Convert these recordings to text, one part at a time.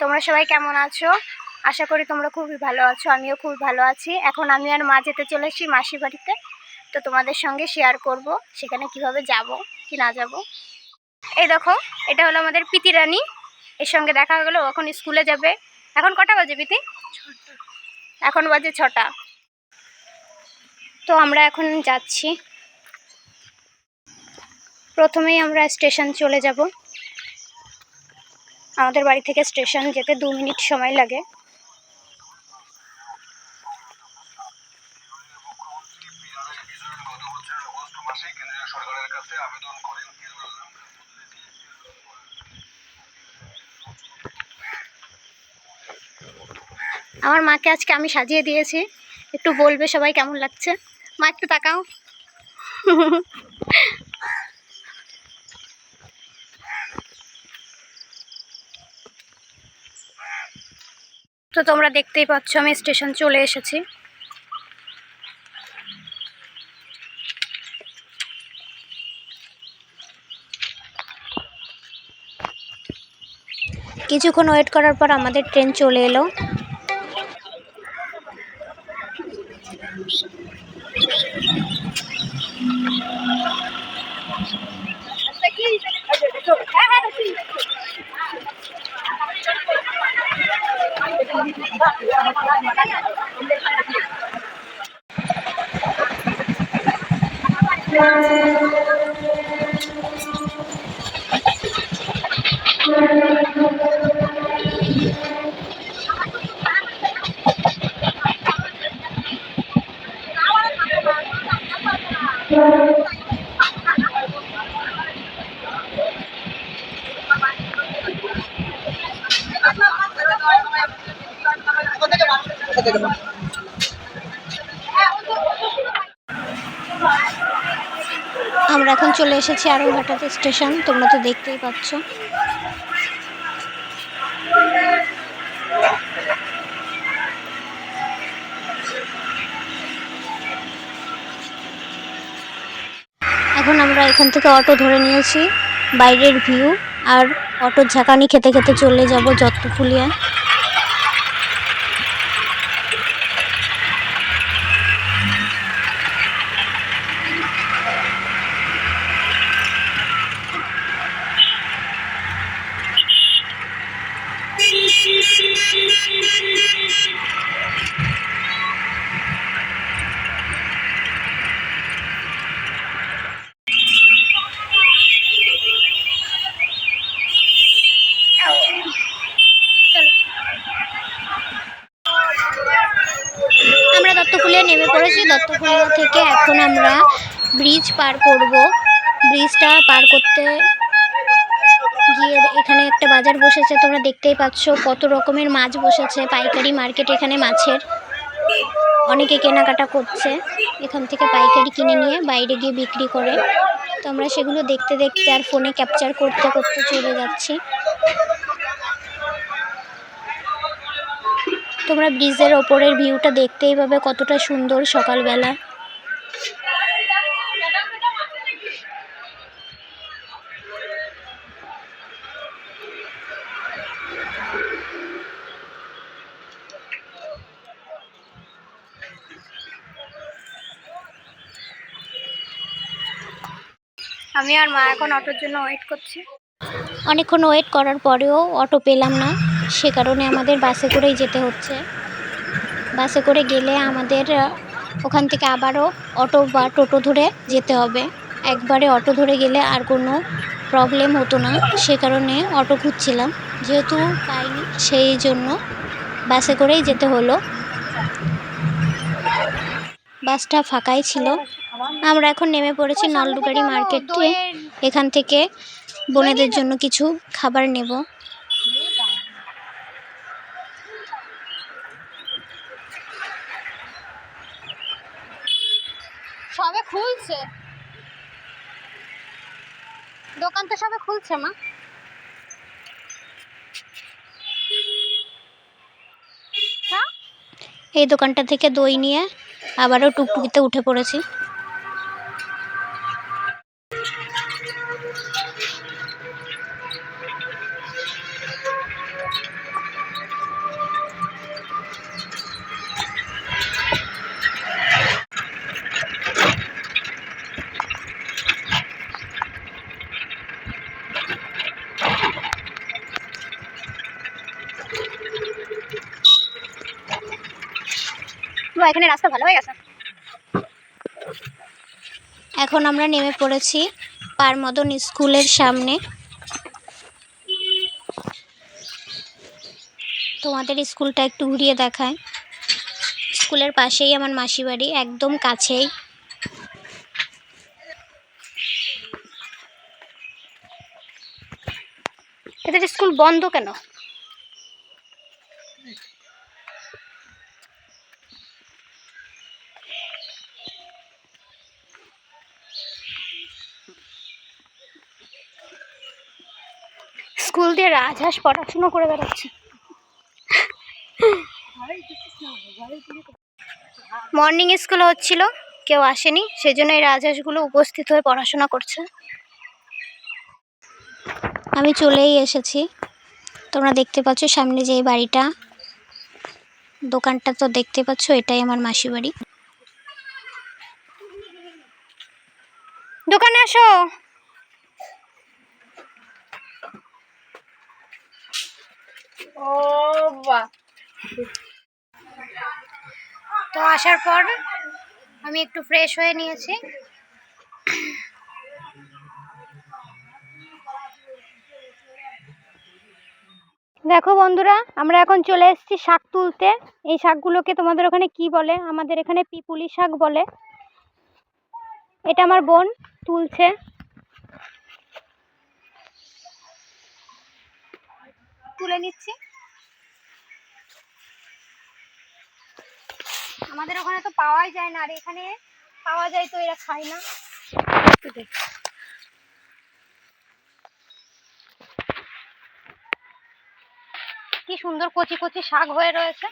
তোমরা সবাই কেমন আছো? আশা করি তোমরা খুবই ভালো আছো। আমিও খুবই ভালো আছি। এখন আমি আর মা যেতে চলেছি মাসির বাড়িতে। তো তোমাদের সঙ্গে শেয়ার করব সেখানে কিভাবে যাব কি না যাব। এই দেখো, এটা হলো আমাদের পিতি রানী। এর সঙ্গে দেখা হলো, এখন স্কুলে যাবে। এখন কটা বাজে পিতি? এখন বাজে 6টা। তো আমরা এখন যাচ্ছি। প্রথমেই আমরা স্টেশন চলে যাব। আমাদের বাড়ি থেকে স্টেশন যেতে 2 মিনিট সময় লাগে। আমার মাকে আজকে আমি সাজিয়ে দিয়েছি। একটু বলবে সবাই কেমন লাগছে। মা একটু তাকাও। তো তোমরা দেখতেই পাচ্ছ আমি স্টেশন চলে এসেছি। কিছুক্ষণ ওয়েট করার পর আমাদের ট্রেন চলে এলো। আমরা এখন চলে এসেছি আরংঘাটাতে স্টেশন। তোমরা তো দেখতেই পাচ্ছ। এখন আমরা এখান থেকে অটো ধরে নিয়েছি। বাইরের ভিউ আর অটোর ঝাঁকানি খেতে খেতে চলে যাব যত্তফুলিয়া। আমরা দত্তফুলিয়া নেমে পড়েছি। দত্তফুলিয়া থেকে এখন আমরা ব্রিজ পার করব। ব্রিজটা পার করতে গিয়ে এখানে একটা বাজার বসেছে। তোমরা দেখতেই পাচ্ছ কত রকমের মাছ বসেছে। পাইকারি মার্কেট এখানে মাছের। অনেকে কেনাকাটা করছে। এখান থেকে পাইকারি কিনে নিয়ে বাইরে গিয়ে বিক্রি করে। তো আমরা সেগুলো দেখতে দেখতে আর ফোনে ক্যাপচার করতে করতে চলে যাচ্ছি। তোমরা ব্রিজের ওপরের ভিউটা দেখতেই পাবে কতটা সুন্দর সকালবেলা। আমি আর মা এখন অটোর জন্য ওয়েট করছি। অনেকক্ষণ ওয়েট করার পরেও অটো পেলাম না। সে কারণে আমাদের বাসে করেই যেতে হচ্ছে। বাসে করে গেলে আমাদের ওখান থেকে আবারও অটো বা টোটো ধরে যেতে হবে। একবারে অটো ধরে গেলে আর কোনো প্রবলেম হতো না। সে কারণে অটো খুঁজছিলাম, যেহেতু পাইনি সেই জন্য বাসে করেই যেতে হলো। বাসটা ফাঁকাই ছিল। আমরা এখন নেমে পড়েছি নলডুগারি মার্কেটে। এখান থেকে বোনেদের জন্য কিছু খাবার নেব। সবে খুলছে দোকান, তো সবে খুলছে মা। এই দোকানটা থেকে দই নিয়ে আবারও টুকটুকিতে উঠে পড়েছি। এখানে রাস্তা ভালো হয়ে গেছে। এখন আমরা নেমে পড়েছি পারমদন স্কুলের সামনে। তোমাদের স্কুলটা একটু ঘুরিয়ে দেখায়। স্কুলের পাশেই আমার মাসি বাড়ি, একদম কাছেই। এদের স্কুল বন্ধ কেন? স্কুল দিয়ে রাজহাঁস পড়াশোনা করে বেড়াচ্ছে। মর্নিং স্কুল হচ্ছিল, কেউ আসেনি, সেজন্য এই রাজহাঁসগুলো উপস্থিত হয়ে পড়াশোনা করছে। আমি চলেই এসেছি। তোমরা দেখতে পাচ্ছ সামনে যে বাড়িটা, দোকানটা তো দেখতে পাচ্ছ, এটাই আমার মাসি বাড়ি। দোকানে আসো। ও বাহ। তো আসার পর আমি একটু ফ্রেশ হয়ে নিয়েছি। দেখো বন্ধুরা, আমরা এখন চলে এসেছি শাক তুলতে। এই শাকগুলোকে তোমাদের ওখানে কি বলে? আমাদের এখানে পিপুলি শাক বলে। এটা আমার বোন তুলছে। তুলে নিচ্ছি। আমাদের ওখানে তো পাওয়াই যায় না, আর এখানে পাওয়া যায় তো এরা খায় না। কি সুন্দর কচি কচি শাক হয়ে রয়েছে।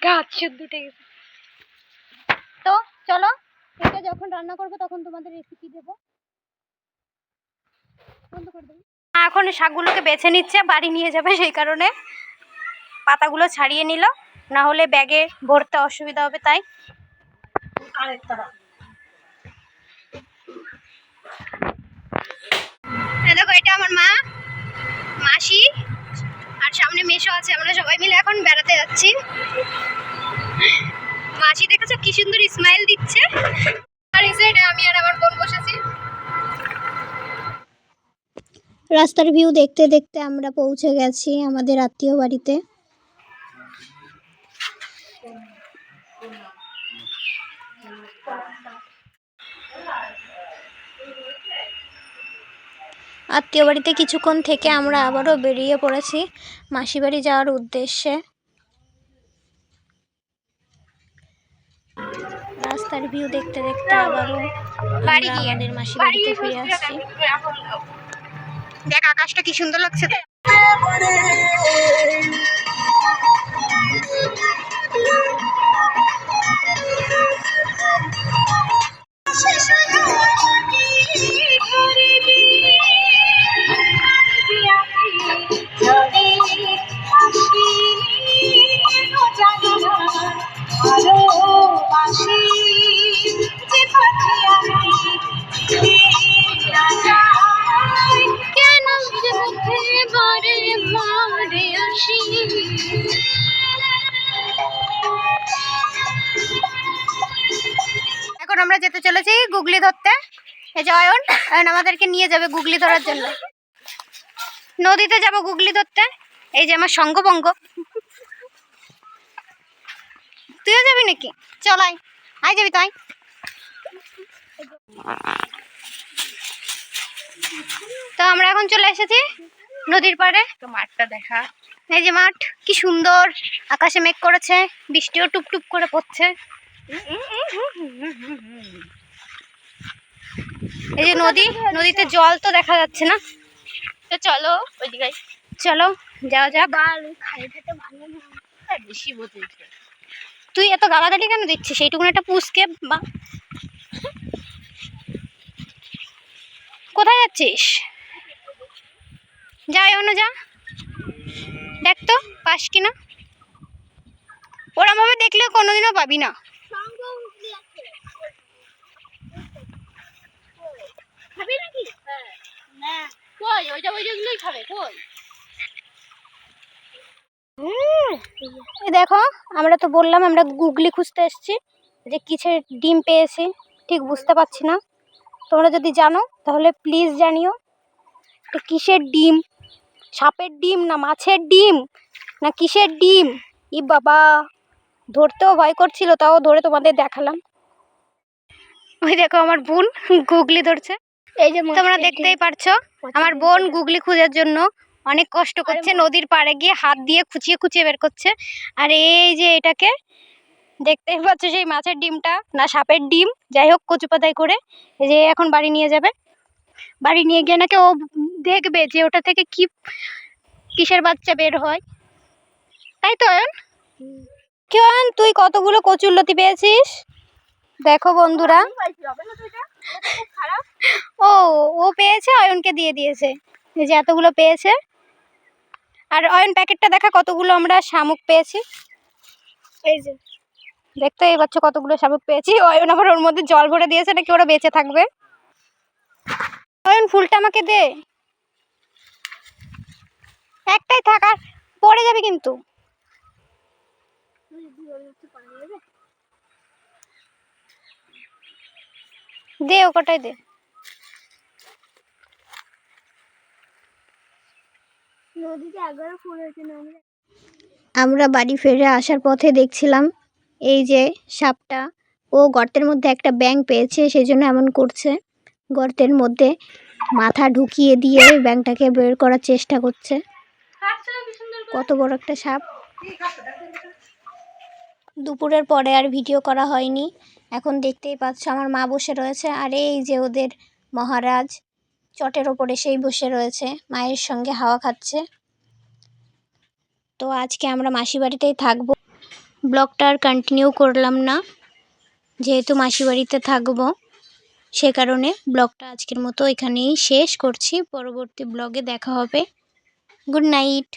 গাছ শুদ্ধ উঠে গেছে। তো চলো, এটা যখন রান্না করবো তখন তোমাদের রেসিপি দেবো। বন্ধ করে দেবো। এখন শাকগুলোকে বেছে নিচ্ছে, বাড়ি নিয়ে যাবে, সেই কারণে পাতাগুলো ছাড়িয়ে নিল, না হলে ব্যাগে ভরতে অসুবিধা হবে, তাই। দেখো, এটা আমার মা, মাসি আর সামনে মেশো আছে। আমরা সবাই মিলে এখন বেড়াতে যাচ্ছি। মাসি দেখেছো কি সুন্দর স্মাইল দিচ্ছে। আর এই সাইডে আমি আর আমার বোন বসেছি। রাস্তার ভিউ দেখতে দেখতে আমরা পৌঁছে গেছি আমাদের আত্মীয় বাড়িতে। আত্মীয় বাড়িতে কিছুক্ষণ থেকে আমরা আবারও বেরিয়ে পড়েছি মাসি বাড়ি যাওয়ার উদ্দেশ্যে। রাস্তার ভিউ দেখতে দেখতে আবারও আমরা আমাদের মাসি বাড়িতে ফিরে আসছি। দেখ আকাশটা কি সুন্দর লাগছে। এখন আমরা যেতে চলেছি গুগলি ধরতে। এই যে অয়ন আমাদেরকে নিয়ে যাবে গুগলি ধরার জন্য। নদীতে যাব গুগলি ধরতে। এই যে আমার সঙ্গবঙ্গ। তুইও যাবি নাকি? চলাই, আই যাবি তাই। তো আমরা এখন চলে এসেছি নদীর পাড়ে। তো মাঠটা দেখা, এই যে মাঠ, কি সুন্দর। আকাশে মেঘ করেছে, বৃষ্টিও টুপটুপ করে পড়ছে। এই যে নদী, নদীতে জল তো দেখা যাচ্ছে না। তো চলো ওইদিকে, চলো যাওয়া যাক। তুই এত গালাগালি কেন দিচ্ছিস? সেইটুকুন একটা পুষকে বা। কোথায় যাচ্ছিস? যাই অন্য যা, দেখ তো পাস কিনা। ওরম ভাবে দেখলেও কোনোদিনও পাবি না। খাবি নাকি? হ্যাঁ না কই ওইগুলোই খাবে কই। দেখো আমরা তো বললাম আমরা গুগলি খুঁজতে এসেছি যে কিসের ডিম পেয়েছি, ঠিক বুঝতে পারছি না। তোমরা যদি জানো তাহলে প্লিজ জানিও এটা কিসের ডিম, সাপের ডিম না মাছের ডিম না কিসের ডিম। ই বাবা, ধরতেও ভয় করছিল, তাও ধরে তোমাদের দেখালাম। ওই দেখো আমার বোন গুগলি ধরছে, এই যে তোমরা দেখতেই পারছো। আমার বোন গুগলি খোঁজার জন্য অনেক কষ্ট করছে, নদীর পাড়ে গিয়ে হাত দিয়ে খুঁচিয়ে খুঁচিয়ে বের করছে। আর এই যে এটাকে দেখতেই পাচ্ছ সেই মাছের ডিমটা না সাপের ডিম, যাই হোক কচু পাতায় করে এই যে এখন বাড়ি নিয়ে যাবে। বাড়ি নিয়ে গিয়ে নাকি ও দেখবে যে ওটা থেকে কি কিসের বাচ্চা বের হয়, তাই তো অয়ন? কি অয়ন, তুই কতগুলো কচুর লতি পেয়েছিস? দেখো বন্ধুরা, ও ও পেয়েছে, অয়নকে দিয়ে দিয়েছে। এই যে এতগুলো পেয়েছে। আর অয়ন প্যাকেটটা দেখা কতগুলো আমরা শামুক পেয়েছি। এই যে দেখতেই পাচ্ছ কতগুলো শামুক পেয়েছি। অয়ন আবার ওর মধ্যে জল ভরে দিয়েছে নাকি ওরা বেঁচে থাকবে। অয়ন ফুলটা আমাকে দে, একটাই থাক, আর পড়ে যাবে কিন্তু। দে ও কটাই দে। আমরা বাড়ি ফিরে আসার পথে দেখছিলাম এই যে সাপটা, ও গর্তের মধ্যে একটা ব্যাঙ পেয়েছে সেই জন্য এমন করছে। গর্তের মধ্যে মাথা ঢুকিয়ে দিয়ে ব্যাঙটাকে বের করার চেষ্টা করছে। কত বড় একটা সাপ। দুপুরের পরে আর ভিডিও করা হয়নি। এখন দেখতেই পাচ্ছ আমার মা বসে রয়েছে, আর এই যে ওদের মহারাজ চটের ওপরে সেই বসে রয়েছে, মায়ের সঙ্গে হাওয়া খাচ্ছে। তো আজকে আমরা মাসি বাড়িতেই থাকবো, ব্লগটা আর কন্টিনিউ করলাম না, যেহেতু মাসি বাড়িতে থাকবো সে কারণে ব্লগটা আজকের মতো এখানেই শেষ করছি। পরবর্তী ব্লগে দেখা হবে। Good night.